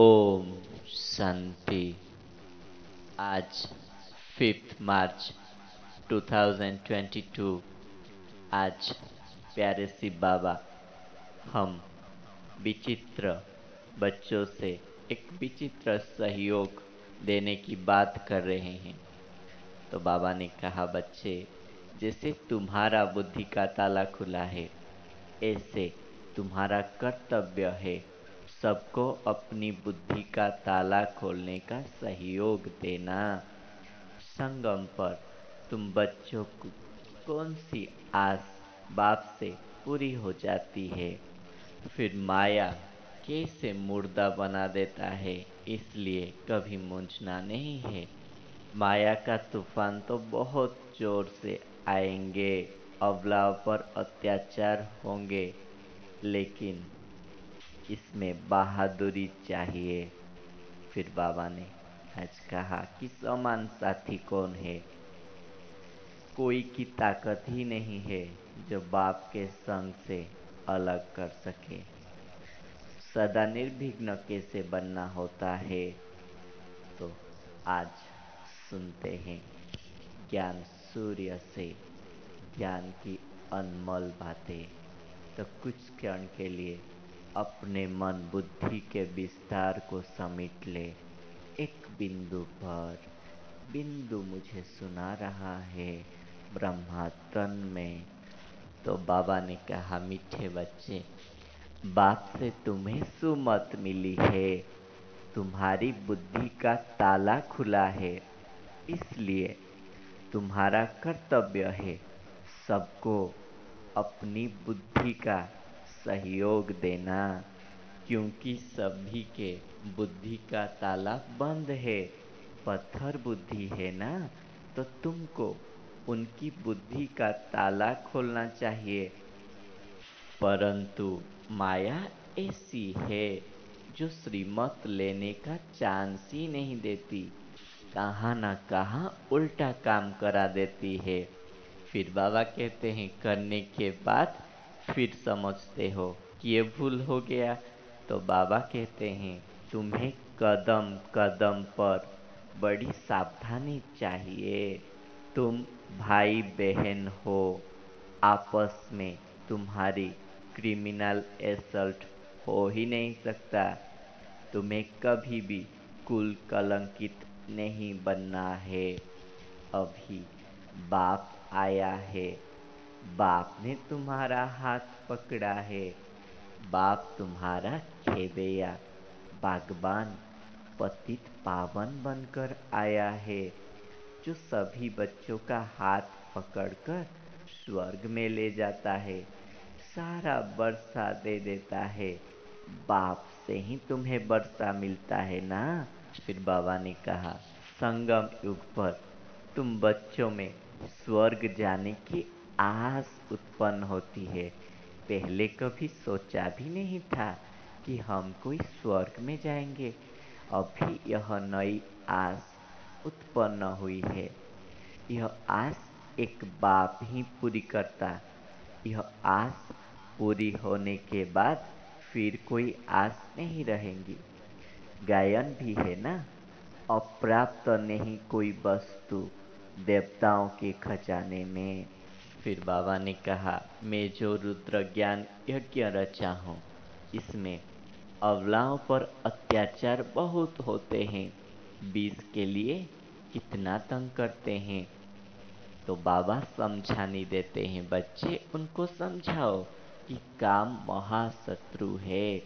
ओम शांति। आज 5 मार्च 2022। आज प्यारे सी बाबा हम विचित्र बच्चों से एक विचित्र सहयोग देने की बात कर रहे हैं। तो बाबा ने कहा, बच्चे, जैसे तुम्हारा बुद्धि का ताला खुला है, ऐसे तुम्हारा कर्तव्य है सबको अपनी बुद्धि का ताला खोलने का सहयोग देना। संगम पर तुम बच्चों को कौन सी आस बाप से पूरी हो जाती है, फिर माया कैसे मुर्दा बना देता है, इसलिए कभी मूंझना नहीं है। माया का तूफान तो बहुत जोर से आएंगे, अबलाओं पर अत्याचार होंगे, लेकिन इसमें बहादुरी चाहिए। फिर बाबा ने आज कहा कि समान साथी कौन है। कोई की ताकत ही नहीं है जो बाप के संग से अलग कर सके। सदा निर्विघ्न कैसे बनना होता है, तो आज सुनते हैं ज्ञान सूर्य से ज्ञान की अनमोल बातें। तो कुछ क्षण के लिए अपने मन बुद्धि के विस्तार को समेट ले। एक बिंदु पर बिंदु मुझे सुना रहा है ब्रह्मा तन में। तो बाबा ने कहा, मीठे बच्चे, बाप से तुम्हें सुमत मिली है, तुम्हारी बुद्धि का ताला खुला है, इसलिए तुम्हारा कर्तव्य है सबको अपनी बुद्धि का सहयोग देना, क्योंकि सभी के बुद्धि का ताला बंद है। पत्थर बुद्धि है ना, तो तुमको उनकी बुद्धि का ताला खोलना चाहिए। परंतु माया ऐसी है जो श्रीमत लेने का चांस ही नहीं देती, कहाँ ना कहाँ उल्टा काम करा देती है। फिर बाबा कहते हैं, करने के बाद फिर समझते हो कि ये भूल हो गया। तो बाबा कहते हैं, तुम्हें कदम कदम पर बड़ी सावधानी चाहिए। तुम भाई बहन हो, आपस में तुम्हारी क्रिमिनल एसल्ट हो ही नहीं सकता। तुम्हें कभी भी कुल कलंकित नहीं बनना है। अभी बाप आया है, बाप ने तुम्हारा हाथ पकड़ा है। बाप तुम्हारा खेबैया बागबान पतित पावन बनकर आया है, जो सभी बच्चों का हाथ पकड़कर स्वर्ग में ले जाता है, सारा वर्षा दे देता है। बाप से ही तुम्हें वर्षा मिलता है ना। फिर बाबा ने कहा, संगम युग पर तुम बच्चों में स्वर्ग जाने की आस उत्पन्न होती है। पहले कभी सोचा भी नहीं था कि हम कोई स्वर्ग में जाएंगे। अभी यह नई आस उत्पन्न हुई है। यह आस एक बाप ही पूरी करता। यह आस पूरी होने के बाद फिर कोई आस नहीं रहेंगी। गायन भी है ना, अप्राप्त नहीं कोई वस्तु देवताओं के खजाने में। फिर बाबा ने कहा, मैं जो रुद्र ज्ञान यज्ञ रचा हूँ, इसमें अबलाओं पर अत्याचार बहुत होते हैं। बीस के लिए कितना तंग करते हैं। तो बाबा समझाने देते हैं, बच्चे उनको समझाओ कि काम महाशत्रु है,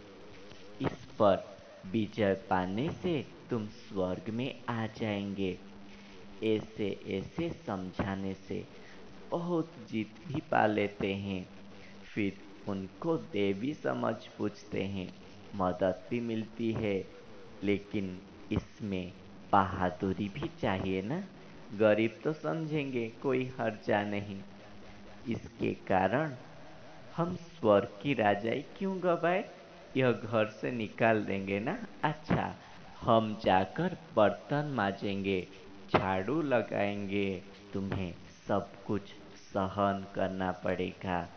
इस पर विजय पाने से तुम स्वर्ग में आ जाएंगे। ऐसे ऐसे समझाने से बहुत जीत भी पा लेते हैं। फिर उनको देवी समझ पूछते हैं, मदद भी मिलती है, लेकिन इसमें बहादुरी भी चाहिए ना। गरीब तो समझेंगे कोई हर्जा नहीं। इसके कारण हम स्वर्ग की राजाई क्यों गवाए, यह घर से निकाल देंगे ना। अच्छा, हम जाकर बर्तन माजेंगे, झाड़ू लगाएंगे, तुम्हें सब कुछ सहन करना पड़ेगा।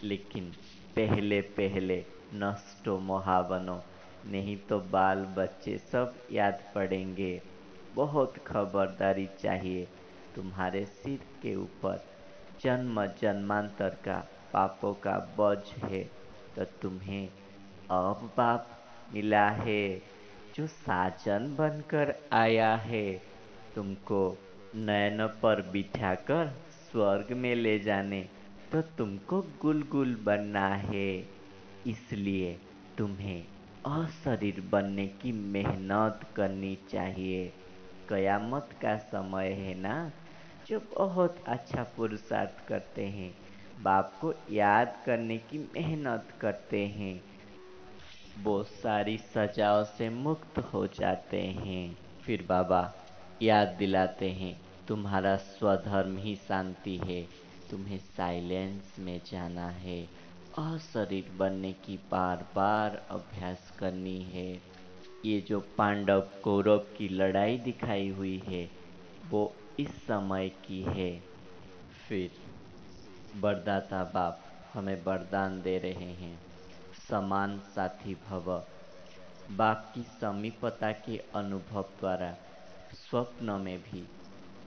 लेकिन पहले पहले नष्टो महावनो, नहीं तो बाल बच्चे सब याद पड़ेंगे। बहुत खबरदारी चाहिए। तुम्हारे सिर के ऊपर जन्म जन्मांतर का पापों का बोझ है, तो तुम्हें अब बाप मिला है जो साजन बनकर आया है। तुमको नयन पर बिठाकर स्वर्ग में ले जाने, तो तुमको गुलगुल बनना है। इसलिए तुम्हें अशरीर बनने की मेहनत करनी चाहिए। कयामत का समय है ना, जो बहुत अच्छा पुरुषार्थ करते हैं, बाप को याद करने की मेहनत करते हैं, वो सारी सजाओं से मुक्त हो जाते हैं। फिर बाबा याद दिलाते हैं, तुम्हारा स्वधर्म ही शांति है। तुम्हें साइलेंस में जाना है। अशरीर बनने की बार बार अभ्यास करनी है। ये जो पांडव कौरव की लड़ाई दिखाई हुई है, वो इस समय की है। फिर वरदाता बाप हमें वरदान दे रहे हैं, समान साथी भव। बाप की समीपता के अनुभव द्वारा स्वप्न में भी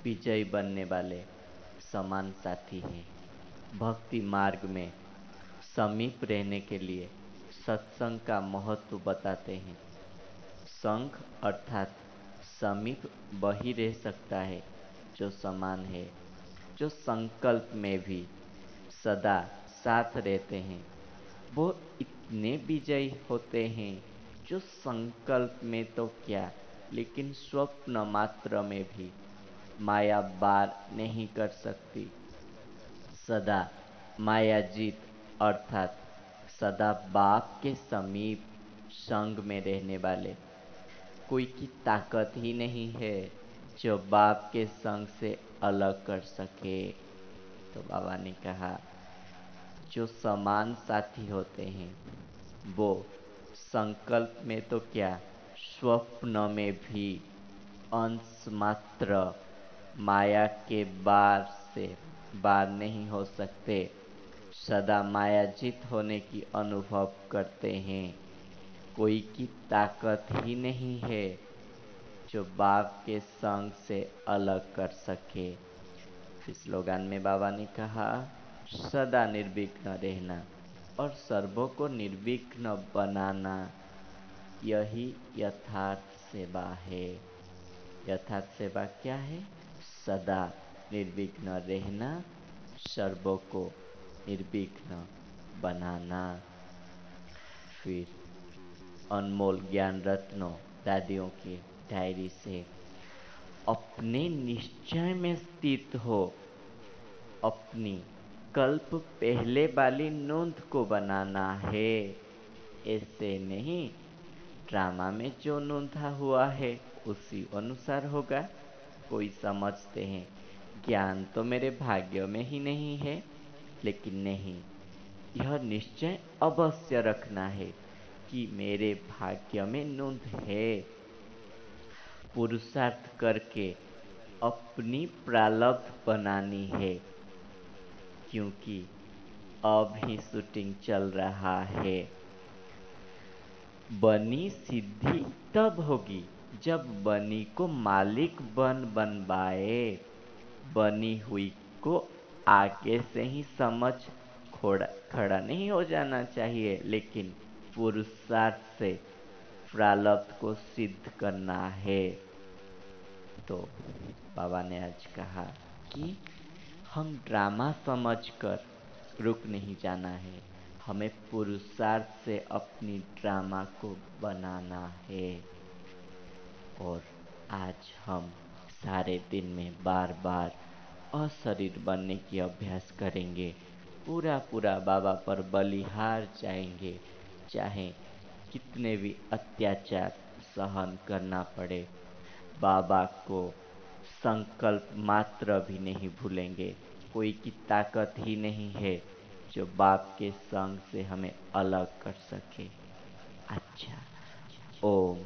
विजयी बनने वाले समान साथी हैं। भक्ति मार्ग में समीप रहने के लिए सत्संग का महत्व बताते हैं। संघ अर्थात समीप वही रह सकता है जो समान है, जो संकल्प में भी सदा साथ रहते हैं। वो इतने विजयी होते हैं जो संकल्प में तो क्या, लेकिन स्वप्न मात्र में भी माया वार नहीं कर सकती। सदा मायाजीत अर्थात सदा बाप के समीप संग में रहने वाले। कोई की ताकत ही नहीं है जो बाप के संग से अलग कर सके। तो बाबा ने कहा, जो समान साथी होते हैं वो संकल्प में तो क्या, स्वप्न में भी अंश मात्र माया के बार से बार नहीं हो सकते। सदा मायाजित होने की अनुभव करते हैं। कोई की ताकत ही नहीं है जो बाप के संग से अलग कर सके। इस स्लोगन में बाबा ने कहा, सदा निर्विघ्न रहना और सर्वों को निर्विघ्न बनाना, यही यथार्थ सेवा है। यथार्थ सेवा क्या है? सदा निर्विघ्न रहना, सर्वों को निर्विघ्न बनाना। फिर अनमोल ज्ञान रत्नों दादियों की डायरी से, अपने निश्चय में स्थित हो। अपनी कल्प पहले वाली नोंद को बनाना है। ऐसे नहीं, ड्रामा में जो नोंधा हुआ है उसी अनुसार होगा। कोई समझते हैं ज्ञान तो मेरे भाग्य में ही नहीं है, लेकिन नहीं, यह निश्चय अवश्य रखना है कि मेरे भाग्य में नोंद है। पुरुषार्थ करके अपनी प्रारब्ध बनानी है, क्योंकि अब ही शूटिंग चल रहा है। बनी सिद्धि तब होगी जब बनी को मालिक बनवाए। बनी हुई को आगे से ही समझ खड़ा नहीं हो जाना चाहिए, लेकिन पुरुषार्थ से प्रारब्ध को सिद्ध करना है। तो बाबा ने आज कहा कि हम ड्रामा समझकर रुक नहीं जाना है, हमें पुरुषार्थ से अपनी ड्रामा को बनाना है। और आज हम सारे दिन में बार बार अशरीर बनने की अभ्यास करेंगे। पूरा पूरा बाबा पर बलिहार जाएंगे, चाहे कितने भी अत्याचार सहन करना पड़े। बाबा को संकल्प मात्र भी नहीं भूलेंगे। कोई की ताकत ही नहीं है जो बाप के संग से हमें अलग कर सके। अच्छा, ओम